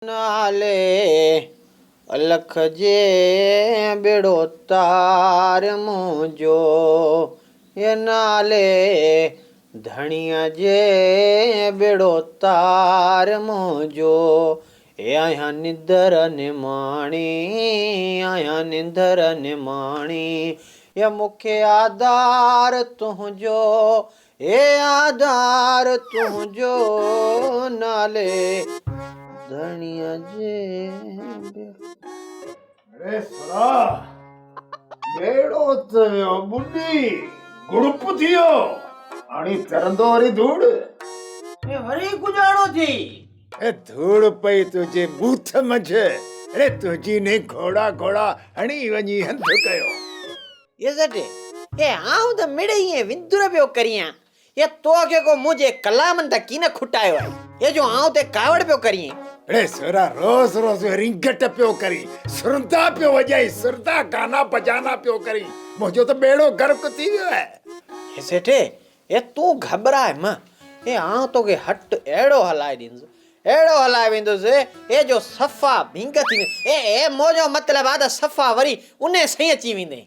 नाले अलख जे बेड़ो तार मुंहिंजो ये नाले धणीअ जे बेड़ो तार मुंहिंजो ए आहियां निंदर निमाणी आहियां निंदर निमाणी ये मूंखे आधार तुंहिंजो ए आधार तुंहिंजो नाले धणीअ जे बेड़ो। अरे सुरा बेड़ो थियो बुढ़ी गुड़प थियो आणी तरंदो वरी धूड़ ए वरी गुजारो थी ए धूड़ पई तुझे बूथ मझ अरे तुझी ने घोड़ा घोड़ा हणी वञी हंध कयो ये सटे ए आऊं त मिड़े ये विंदुर पियो करियां ये तो के को मुझे कलामन त की न खुटायो है ये जो आऊं ते कावड़ पियो करिए अरे सुरा रोज रोज रिंगट पियो करी सुरदा पियो वजाई सुरदा गाना बजाना पियो करी मुझो तो बेड़ो गर्क थी वियो है ये सेठे ए तू घबराए म ए आऊं तो के हट एड़ो हलाए दींस एड़ो हलाए वेंदो से ए जो सफा भिंग थी ए ए मोजो मतलब आदा सफा वरी उने सही अची विंदे